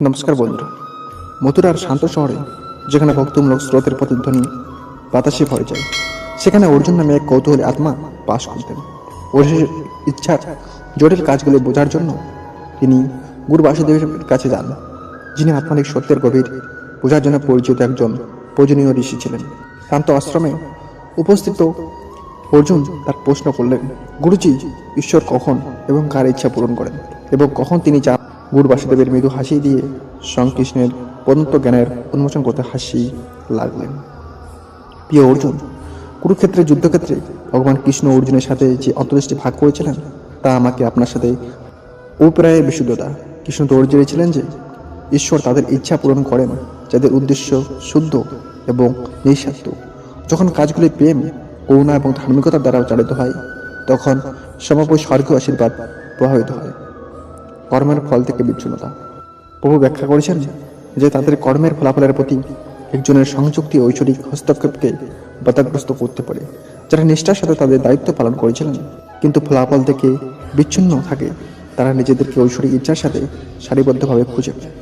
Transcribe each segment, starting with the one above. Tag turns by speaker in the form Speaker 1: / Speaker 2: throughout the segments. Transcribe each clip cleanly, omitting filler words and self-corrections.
Speaker 1: নমস্কার বন্ধুরা। মথুরার শান্ত শহরে যেখানে ভক্তমূলক স্রোতের প্রতিধ্বনি বাতাসে ভরে যায়, সেখানে অর্জুন নামে এক কৌতূহলী আত্মা বাস করতেন। অর্জুনের ইচ্ছার জটিল কাজগুলি বোঝার জন্য তিনি গুরু বাসুদেবের কাছে যান, যিনি আত্মানিক সত্যের গভীর বোঝার জন্য পরিচিত একজন পূজনীয় ঋষি ছিলেন। শান্ত আশ্রমে উপস্থিত অর্জুন তার প্রশ্ন করলেন, গুরুজি, ঈশ্বর কখন এবং কার ইচ্ছা পূরণ করেন এবং কখন তিনি চান? গুরু বাসুদেবের মৃদু হাসি দিয়ে শ্রীকৃষ্ণের পদন্ত জ্ঞানের উন্মোচন করতে হাসি লাগলেন। প্রিয় অর্জুন, কুরুক্ষেত্রের যুদ্ধক্ষেত্রে ভগবান কৃষ্ণ অর্জুনের সাথে যে অন্তর্দৃষ্টি ভাগ করেছিলেন তা আমাকে আপনার সাথে অভিপ্রায়ের বিশুদ্ধতা। কৃষ্ণ তো অর্জুনে ছিলেন যে ঈশ্বর তাদের ইচ্ছা পূরণ করেন যাদের উদ্দেশ্য শুদ্ধ এবং নিঃস্বার্থ। যখন কাজগুলি প্রেম, করুণা এবং ধার্মিকতার দ্বারা চালিত হয়, তখন সমগ্র স্বর্গীয় আশীর্বাদ প্রভাবিত হয়। কর্মের ফল থেকে বিচ্ছিন্নতা। প্রভু ব্যাখ্যা করেছেন যে তাদের কর্মের ফলাফলের প্রতি একজনের সংযুক্তি ঐশ্বরিক হস্তক্ষেপকে বাধাগ্রস্ত করতে পারে। যারা নিষ্ঠার সাথে তাদের দায়িত্ব পালন করেছিলেন কিন্তু ফলাফল থেকে বিচ্ছিন্ন থাকে, তারা নিজেদেরকে ঐশ্বরিক ইচ্ছার সাথে সারিবদ্ধভাবে খুঁজে পায়।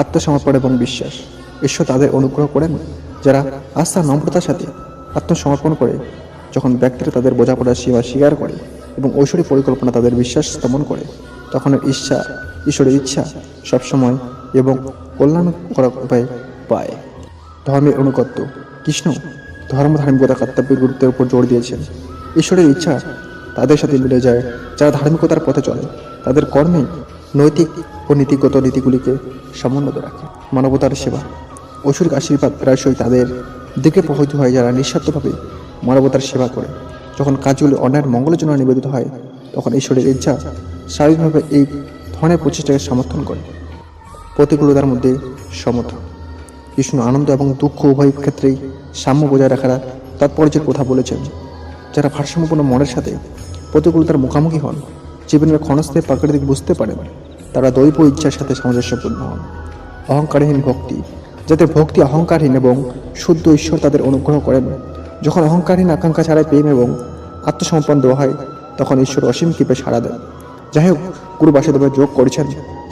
Speaker 1: আত্মসমর্পণ এবং বিশ্বাস। ঈশ্বর তাদের অনুগ্রহ করেন যারা আস্থা নম্রতার সাথে আত্মসমর্পণ করে। যখন ব্যক্তিরা তাদের বোঝাপড়ার সীমা স্বীকার করে এবং ঐশ্বরিক পরিকল্পনা তাদের বিশ্বাস স্থাপন করে, তখন ঈশ্বরের ইচ্ছা সবসময় এবং কল্যাণ করার উপায় পায়। ধর্মের অনুগত্য। কৃষ্ণ ধার্মিকতা কর্তব্যের গুরুত্বের উপর জোর দিয়েছেন। ঈশ্বরের ইচ্ছা তাদের সাথে মিলে যায় যারা ধার্মিকতার পথে চলে। তাদের কর্মে নৈতিক ও নীতিগত নীতিগুলিকে সমুন্নত রাখে। মানবতার সেবা। ঐশ্বরিক আশীর্বাদ প্রায়শই তাদের দিকে প্রভাবিত হয় যারা নিঃস্বার্থভাবে মানবতার সেবা করে। যখন কাজগুলি অন্যায়ের মঙ্গলের জন্য নিবেদিত হয়, তখন ঈশ্বরের ইচ্ছা স্বাভাবিকভাবে এই ধরনের প্রচেষ্টাকে সমর্থন করে। প্রতিকূলতার মধ্যে সমতা। কৃষ্ণ আনন্দ এবং দুঃখ উভয় ক্ষেত্রেই সাম্য বজায় রাখার তাৎপর্যের কথা বলেছেন। যারা ভারসাম্যপূর্ণ মনের সাথে প্রতিকূলতার মুখোমুখি হন, জীবনের ক্ষণস্থায়ী প্রাকৃতিক বুঝতে পারেন, তারা দৈব ইচ্ছার সাথে সামঞ্জস্যপূর্ণ হন। অহংকারহীন ভক্তি। যাদের ভক্তি অহংকারহীন এবং শুদ্ধ, ঈশ্বর তাদের অনুগ্রহ করেন। যখন অহংকারহীন আকাঙ্ক্ষা ছাড়াই প্রেম এবং আত্মসমর্পণ দেওয়া হয়, তখন ঈশ্বর অসীম কৃপে সাড়া দেন। যাই হোক, গুরু বাসুদেবের যোগ করেছেন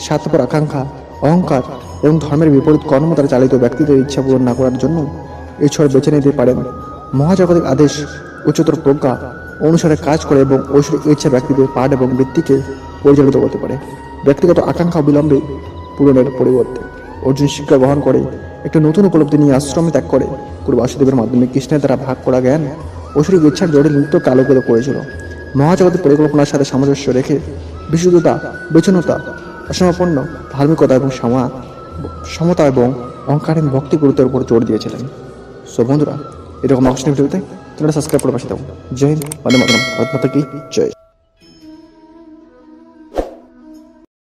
Speaker 1: স্বার্থপর আকাঙ্ক্ষা, অহংকার এবং ধর্মের বিপরীত কর্ম দ্বারা চালিত ব্যক্তিদের ইচ্ছা পূরণ না করার জন্য ঈশ্বর বেছে নিতে পারেন মহাজাগতিক আদেশ, উচ্চতর প্রজ্ঞা অনুসারে কাজ করে এবং ঐশ্বরিক ইচ্ছা ব্যক্তিদের পাঠ এবং বৃত্তিকে পরিচালিত করতে পারে। ব্যক্তিগত আকাঙ্ক্ষা বিলম্বে পূরণের পরিবর্তে অর্জুন শিক্ষা গ্রহণ করে একটা নতুন উপলব্ধি নিয়ে আশ্রমে ত্যাগ করে। গুরু বাসুদেবের মাধ্যমে কৃষ্ণের দ্বারা ভাগ করা জ্ঞান ঐশ্বরিক ইচ্ছার জটিল নৃত্যকে আলোকিত করেছিল। মহাজাগতিক পরিকল্পনার সাথে সামঞ্জস্য রেখে বিশুদ্ধতা, বিচ্ছিন্নতা, অসমাপন্ন ধার্মিকতা এবং সমতা এবং অহংকারহীন ভক্তি গুরুত্বের উপর জোর দিয়েছিলেন। সো বন্ধুরা, এরকম আকর্ষণীয় ভিডিওতে তোমরা সাবস্ক্রাইব করে পাশে থাকুন। জয় হিন্দ, বন্দে মাতরম, ভারত মাতা কি জয়।